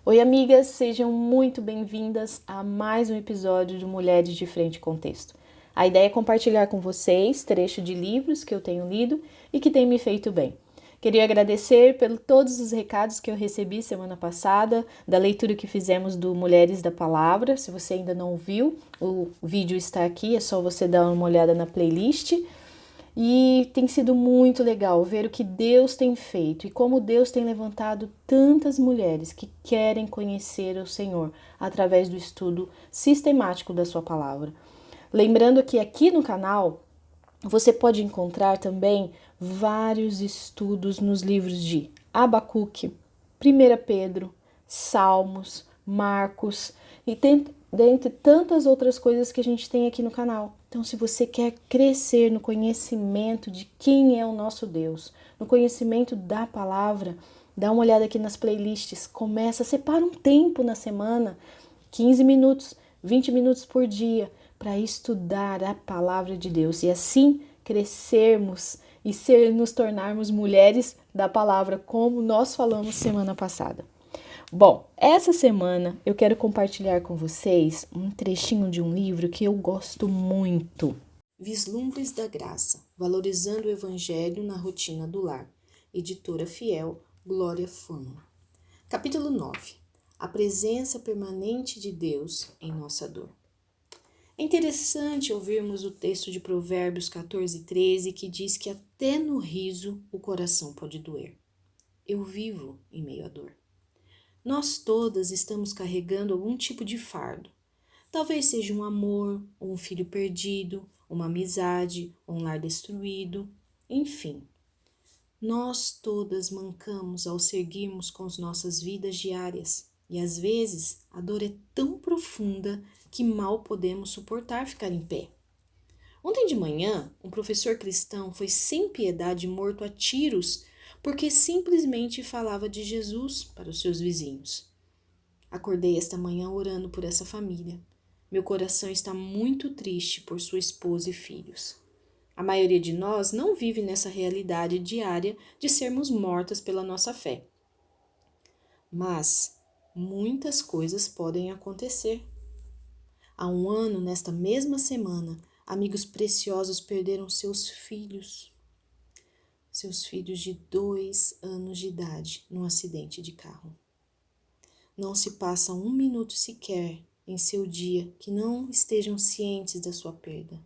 Oi, amigas, sejam muito bem-vindas a mais um episódio do Mulheres de Frente Contexto. A ideia é compartilhar com vocês trecho de livros que eu tenho lido e que têm me feito bem. Queria agradecer por todos os recados que eu recebi semana passada, da leitura que fizemos do Mulheres da Palavra. Se você ainda não viu, o vídeo está aqui, é só você dar uma olhada na playlist. E tem sido muito legal ver o que Deus tem feito e como Deus tem levantado tantas mulheres que querem conhecer o Senhor através do estudo sistemático da sua palavra. Lembrando que aqui no canal você pode encontrar também vários estudos nos livros de Abacuque, 1 Pedro, Salmos, Marcos e dentre tantas outras coisas que a gente tem aqui no canal. Então, se você quer crescer no conhecimento de quem é o nosso Deus, no conhecimento da palavra, dá uma olhada aqui nas playlists, separa um tempo na semana, 15 minutos, 20 minutos por dia, para estudar a palavra de Deus e assim crescermos e nos tornarmos mulheres da palavra, como nós falamos semana passada. Bom, essa semana eu quero compartilhar com vocês um trechinho de um livro que eu gosto muito. Vislumbres da Graça, valorizando o Evangelho na rotina do lar. Editora Fiel, Glória Furman. Capítulo 9. A presença permanente de Deus em nossa dor. É interessante ouvirmos o texto de Provérbios 14:13 que diz que até no riso o coração pode doer. Eu vivo em meio à dor. Nós todas estamos carregando algum tipo de fardo. Talvez seja um amor, ou um filho perdido, uma amizade, ou um lar destruído, enfim. Nós todas mancamos ao seguirmos com as nossas vidas diárias e às vezes a dor é tão profunda que mal podemos suportar ficar em pé. Ontem de manhã, um professor cristão foi sem piedade morto a tiros porque simplesmente falava de Jesus para os seus vizinhos. Acordei esta manhã orando por essa família. Meu coração está muito triste por sua esposa e filhos. A maioria de nós não vive nessa realidade diária de sermos mortas pela nossa fé. Mas muitas coisas podem acontecer. Há um ano, nesta mesma semana, amigos preciosos perderam seus filhos de 2 anos de idade, num acidente de carro. Não se passa um minuto sequer em seu dia que não estejam cientes da sua perda.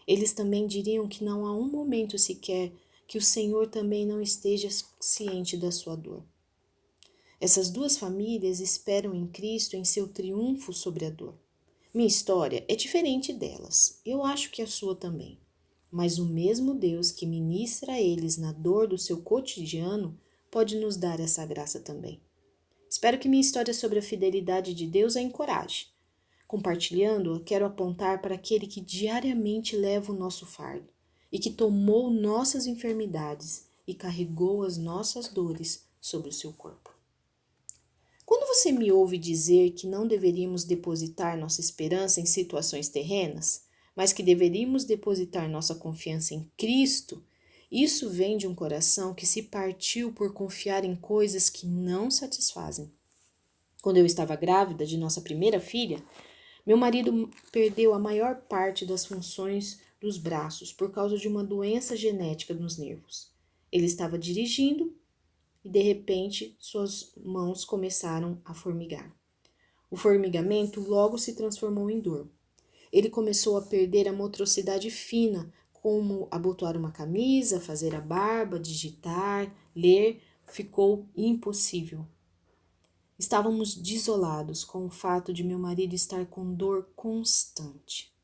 Eles também diriam que não há um momento sequer que o Senhor também não esteja ciente da sua dor. Essas duas famílias esperam em Cristo em seu triunfo sobre a dor. Minha história é diferente delas, eu acho que a sua também. Mas o mesmo Deus que ministra a eles na dor do seu cotidiano pode nos dar essa graça também. Espero que minha história sobre a fidelidade de Deus a encoraje. Compartilhando-a, quero apontar para aquele que diariamente leva o nosso fardo e que tomou nossas enfermidades e carregou as nossas dores sobre o seu corpo. Quando você me ouve dizer que não deveríamos depositar nossa esperança em situações terrenas, mas que deveríamos depositar nossa confiança em Cristo, isso vem de um coração que se partiu por confiar em coisas que não satisfazem. Quando eu estava grávida de nossa primeira filha, meu marido perdeu a maior parte das funções dos braços por causa de uma doença genética nos nervos. Ele estava dirigindo e, de repente, suas mãos começaram a formigar. O formigamento logo se transformou em dor. Ele começou a perder a motricidade fina, como abotoar uma camisa, fazer a barba, digitar, ler, ficou impossível. Estávamos desolados com o fato de meu marido estar com dor constante.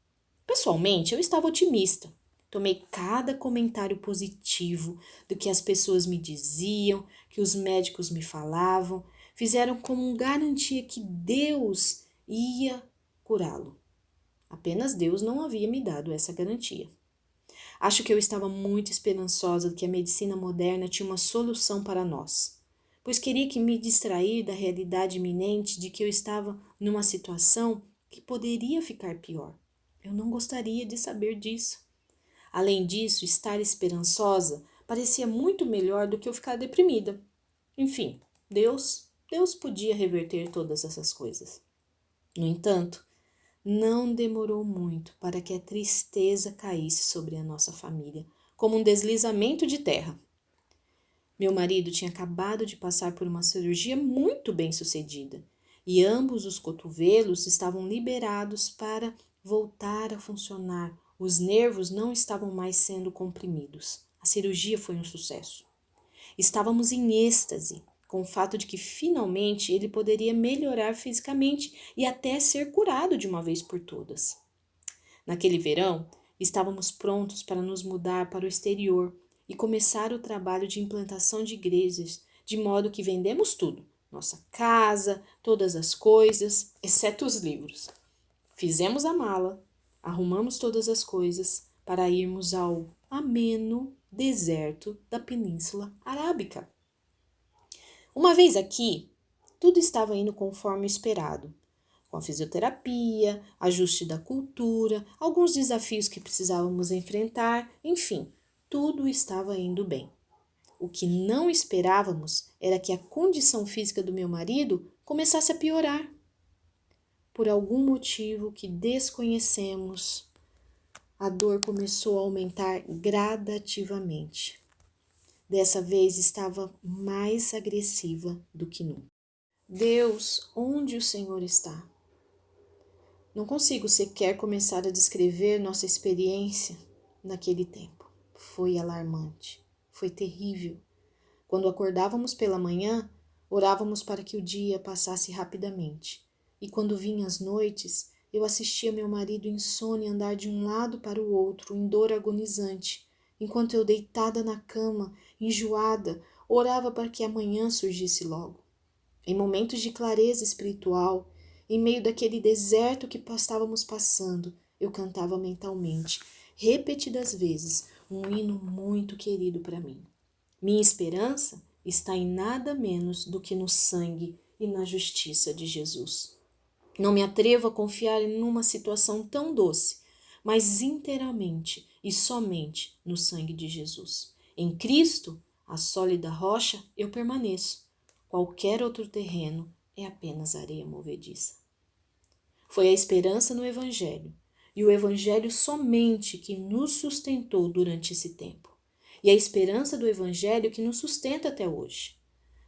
Pessoalmente, eu estava otimista. Tomei cada comentário positivo do que as pessoas me diziam, que os médicos me falavam, fizeram como garantia que Deus ia curá-lo. Apenas Deus não havia me dado essa garantia. Acho que eu estava muito esperançosa de que a medicina moderna tinha uma solução para nós, pois queria que me distrair da realidade iminente de que eu estava numa situação que poderia ficar pior. Eu não gostaria de saber disso. Além disso, estar esperançosa parecia muito melhor do que eu ficar deprimida. Enfim, Deus Deus podia reverter todas essas coisas. No entanto, não demorou muito para que a tristeza caísse sobre a nossa família, como um deslizamento de terra. Meu marido tinha acabado de passar por uma cirurgia muito bem-sucedida e ambos os cotovelos estavam liberados para voltar a funcionar. Os nervos não estavam mais sendo comprimidos. A cirurgia foi um sucesso. Estávamos em êxtase com o fato de que finalmente ele poderia melhorar fisicamente e até ser curado de uma vez por todas. Naquele verão, estávamos prontos para nos mudar para o exterior e começar o trabalho de implantação de igrejas, de modo que vendemos tudo, nossa casa, todas as coisas, exceto os livros. Fizemos a mala, arrumamos todas as coisas para irmos ao ameno deserto da Península Arábica. Uma vez aqui, tudo estava indo conforme esperado, com a fisioterapia, ajuste da cultura, alguns desafios que precisávamos enfrentar, enfim, tudo estava indo bem. O que não esperávamos era que a condição física do meu marido começasse a piorar. Por algum motivo que desconhecemos, a dor começou a aumentar gradativamente. Dessa vez estava mais agressiva do que nunca. Deus, onde o Senhor está? Não consigo sequer começar a descrever nossa experiência naquele tempo. Foi alarmante, foi terrível. Quando acordávamos pela manhã, orávamos para que o dia passasse rapidamente. E quando vinham as noites, eu assistia meu marido insone andar de um lado para o outro, em dor agonizante, enquanto eu, deitada na cama, enjoada, orava para que a manhã surgisse logo. Em momentos de clareza espiritual, em meio daquele deserto que estávamos passando, eu cantava mentalmente, repetidas vezes, um hino muito querido para mim. Minha esperança está em nada menos do que no sangue e na justiça de Jesus. Não me atrevo a confiar em uma situação tão doce, mas inteiramente e somente no sangue de Jesus. Em Cristo, a sólida rocha, eu permaneço. Qualquer outro terreno é apenas areia movediça. Foi a esperança no Evangelho, e o Evangelho somente que nos sustentou durante esse tempo. E a esperança do Evangelho que nos sustenta até hoje.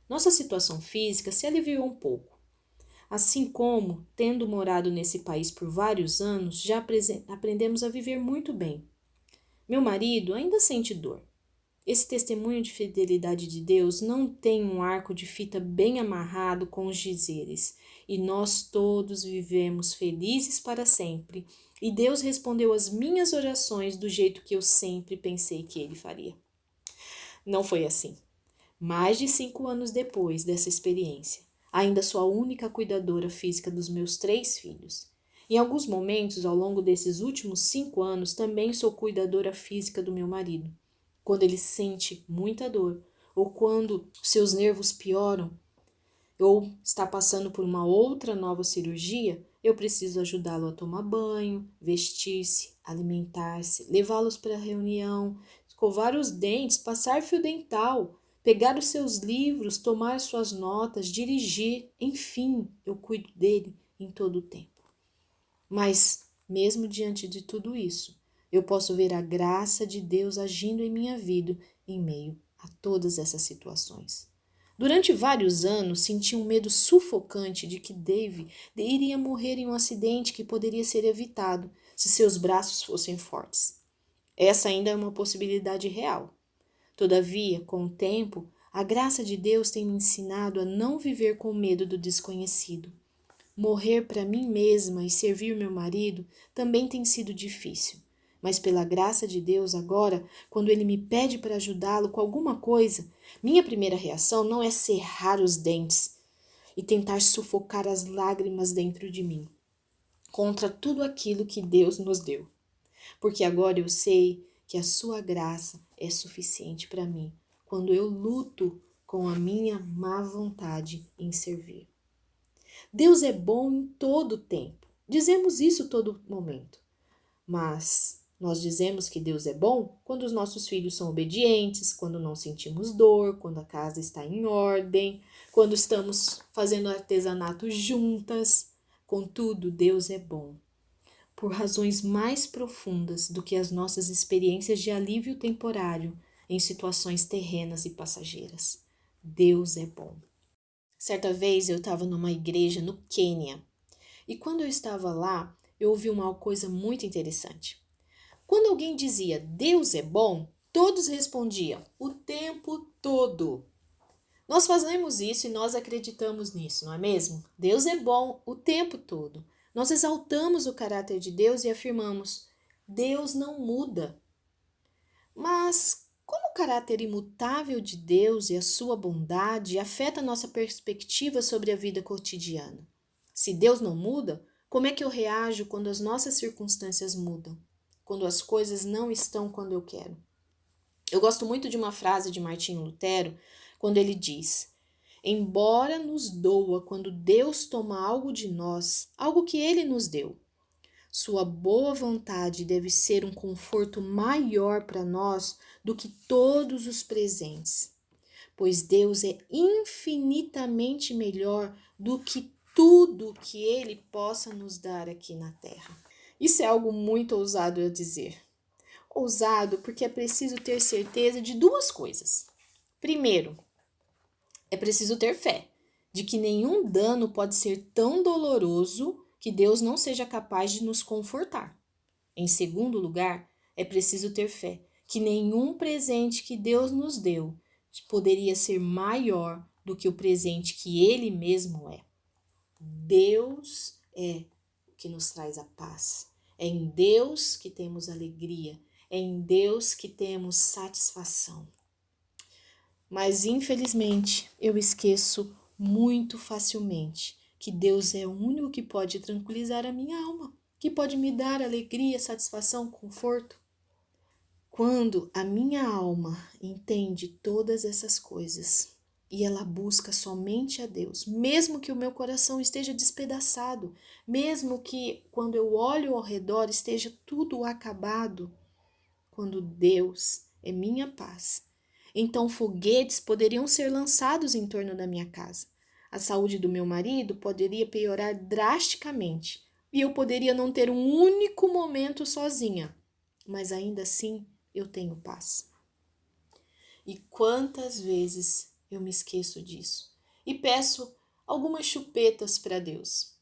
Nossa situação física se aliviou um pouco. Assim como, tendo morado nesse país por vários anos, já aprendemos a viver muito bem. Meu marido ainda sente dor. Esse testemunho de fidelidade de Deus não tem um arco de fita bem amarrado com os dizeres, e nós todos vivemos felizes para sempre, e Deus respondeu às minhas orações do jeito que eu sempre pensei que Ele faria. Não foi assim. Mais de 5 anos depois dessa experiência, ainda sou a única cuidadora física dos meus 3 filhos. Em alguns momentos, ao longo desses últimos 5 anos, também sou cuidadora física do meu marido. Quando ele sente muita dor, ou quando seus nervos pioram, ou está passando por uma outra nova cirurgia, eu preciso ajudá-lo a tomar banho, vestir-se, alimentar-se, levá-los para a reunião, escovar os dentes, passar fio dental, pegar os seus livros, tomar suas notas, dirigir, enfim, eu cuido dele em todo o tempo. Mas, mesmo diante de tudo isso, eu posso ver a graça de Deus agindo em minha vida em meio a todas essas situações. Durante vários anos, senti um medo sufocante de que Dave iria morrer em um acidente que poderia ser evitado se seus braços fossem fortes. Essa ainda é uma possibilidade real. Todavia, com o tempo, a graça de Deus tem me ensinado a não viver com medo do desconhecido. Morrer para mim mesma e servir meu marido também tem sido difícil. Mas pela graça de Deus agora, quando Ele me pede para ajudá-lo com alguma coisa, minha primeira reação não é cerrar os dentes e tentar sufocar as lágrimas dentro de mim, contra tudo aquilo que Deus nos deu. Porque agora eu sei que a sua graça é suficiente para mim, quando eu luto com a minha má vontade em servir. Deus é bom em todo o tempo. Dizemos isso todo momento. Mas Nós dizemos que Deus é bom quando os nossos filhos são obedientes, quando não sentimos dor, quando a casa está em ordem, quando estamos fazendo artesanato juntas. Contudo, Deus é bom por razões mais profundas do que as nossas experiências de alívio temporário em situações terrenas e passageiras. Deus é bom. Certa vez eu estava numa igreja no Quênia e quando eu estava lá, eu ouvi uma coisa muito interessante. Quando alguém dizia Deus é bom, todos respondiam o tempo todo. Nós fazemos isso e nós acreditamos nisso, não é mesmo? Deus é bom o tempo todo. Nós exaltamos o caráter de Deus e afirmamos: Deus não muda. Mas como o caráter imutável de Deus e a sua bondade afeta a nossa perspectiva sobre a vida cotidiana? Se Deus não muda, como é que eu reajo quando as nossas circunstâncias mudam? Quando as coisas não estão quando eu quero? Eu gosto muito de uma frase de Martinho Lutero, quando ele diz: embora nos doa quando Deus toma algo de nós, algo que ele nos deu, sua boa vontade deve ser um conforto maior para nós do que todos os presentes, pois Deus é infinitamente melhor do que tudo que ele possa nos dar aqui na terra. Isso é algo muito ousado a dizer. Ousado porque é preciso ter certeza de duas coisas. Primeiro, é preciso ter fé de que nenhum dano pode ser tão doloroso que Deus não seja capaz de nos confortar. Em segundo lugar, é preciso ter fé que nenhum presente que Deus nos deu poderia ser maior do que o presente que Ele mesmo é. Deus é o que nos traz a paz. É em Deus que temos alegria. É em Deus que temos satisfação. Mas, infelizmente, eu esqueço muito facilmente que Deus é o único que pode tranquilizar a minha alma, que pode me dar alegria, satisfação, conforto. Quando a minha alma entende todas essas coisas e ela busca somente a Deus, mesmo que o meu coração esteja despedaçado, mesmo que quando eu olho ao redor esteja tudo acabado, quando Deus é minha paz, então foguetes poderiam ser lançados em torno da minha casa. A saúde do meu marido poderia piorar drasticamente e eu poderia não ter um único momento sozinha, mas ainda assim eu tenho paz. E quantas vezes eu me esqueço disso e peço algumas chupetas para Deus.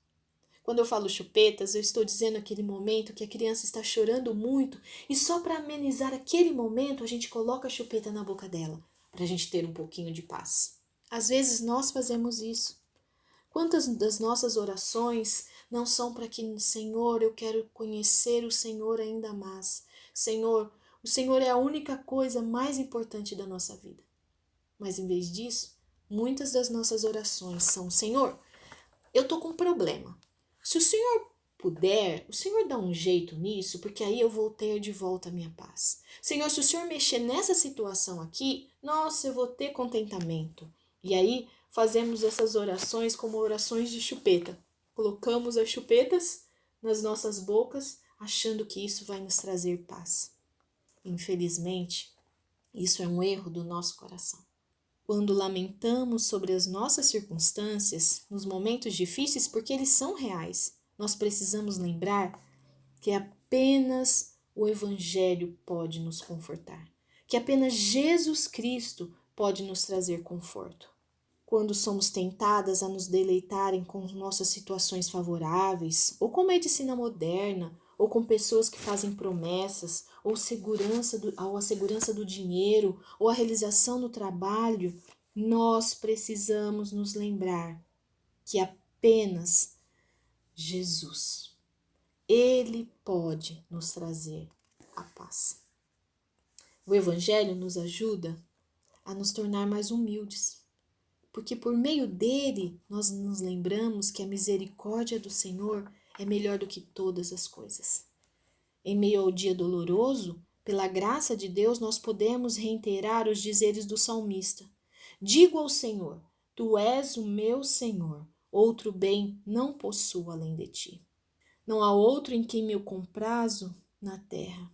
Quando eu falo chupetas, eu estou dizendo aquele momento que a criança está chorando muito e só para amenizar aquele momento a gente coloca a chupeta na boca dela, para a gente ter um pouquinho de paz. Às vezes nós fazemos isso. Quantas das nossas orações não são para que, Senhor, eu quero conhecer o Senhor ainda mais. Senhor, o Senhor é a única coisa mais importante da nossa vida. Mas em vez disso, muitas das nossas orações são: Senhor, eu estou com um problema. Se o Senhor puder, o Senhor dá um jeito nisso, porque aí eu vou ter de volta a minha paz. Senhor, se o Senhor mexer nessa situação aqui, nossa, eu vou ter contentamento. E aí fazemos essas orações como orações de chupeta. Colocamos as chupetas nas nossas bocas, achando que isso vai nos trazer paz. Infelizmente, isso é um erro do nosso coração. Quando lamentamos sobre as nossas circunstâncias, nos momentos difíceis, porque eles são reais, nós precisamos lembrar que apenas o Evangelho pode nos confortar, que apenas Jesus Cristo pode nos trazer conforto. Quando somos tentadas a nos deleitarem com nossas situações favoráveis, ou com medicina moderna, ou com pessoas que fazem promessas, ou a segurança do dinheiro, ou a realização no trabalho, nós precisamos nos lembrar que apenas Jesus, Ele pode nos trazer a paz. O Evangelho nos ajuda a nos tornar mais humildes, porque por meio dele nós nos lembramos que a misericórdia do Senhor é melhor do que todas as coisas. Em meio ao dia doloroso, pela graça de Deus, nós podemos reiterar os dizeres do salmista: digo ao Senhor, tu és o meu Senhor, outro bem não possuo além de ti. Não há outro em quem me comprazo na terra.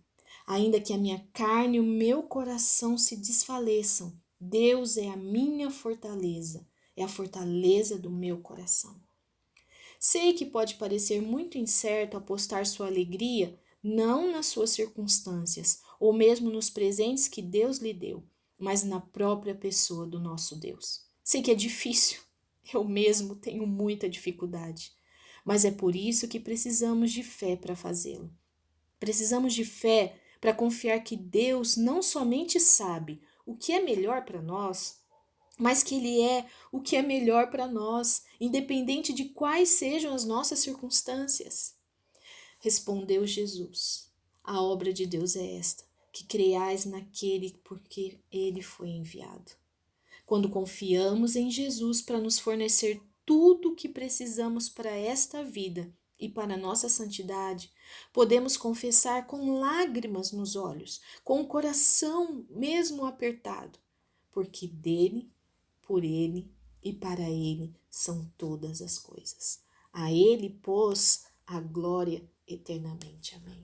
Ainda que a minha carne e o meu coração se desfaleçam, Deus é a minha fortaleza, é a fortaleza do meu coração. Sei que pode parecer muito incerto apostar sua alegria não nas suas circunstâncias, ou mesmo nos presentes que Deus lhe deu, mas na própria pessoa do nosso Deus. Sei que é difícil, eu mesmo tenho muita dificuldade, mas é por isso que precisamos de fé para fazê-lo. Precisamos de fé para confiar que Deus não somente sabe o que é melhor para nós, mas que Ele é o que é melhor para nós, independente de quais sejam as nossas circunstâncias. Respondeu Jesus: a obra de Deus é esta, que creiais naquele porque Ele foi enviado. Quando confiamos em Jesus para nos fornecer tudo o que precisamos para esta vida e para a nossa santidade, podemos confessar com lágrimas nos olhos, com o coração mesmo apertado, porque dele, por ele e para ele são todas as coisas. A ele, pois, a glória eternamente. Amém.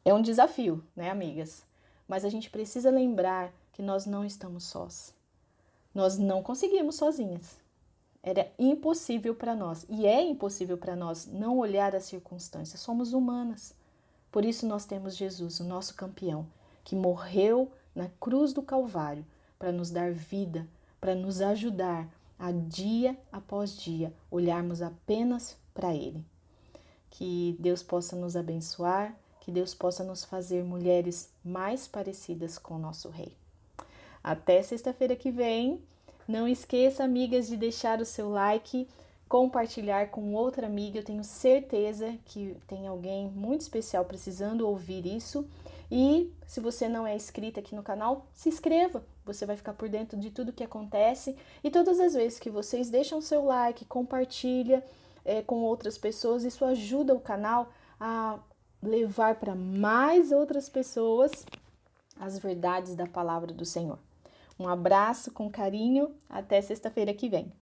É um desafio, né, amigas? Mas a gente precisa lembrar que nós não estamos sós. Nós não conseguimos sozinhas. Era impossível para nós, e é impossível para nós não olhar as circunstâncias. Somos humanas. Por isso nós temos Jesus, o nosso campeão, que morreu na cruz do Calvário para nos dar vida, para nos ajudar a dia após dia olharmos apenas para Ele. Que Deus possa nos abençoar, que Deus possa nos fazer mulheres mais parecidas com o nosso Rei. Até sexta-feira que vem. Não esqueça, amigas, de deixar o seu like, compartilhar com outra amiga. Eu tenho certeza que tem alguém muito especial precisando ouvir isso. E se você não é inscrita aqui no canal, se inscreva. Você vai ficar por dentro de tudo que acontece. E todas as vezes que vocês deixam o seu like, compartilha com outras pessoas, isso ajuda o canal a levar para mais outras pessoas as verdades da palavra do Senhor. Um abraço com carinho, até sexta-feira que vem.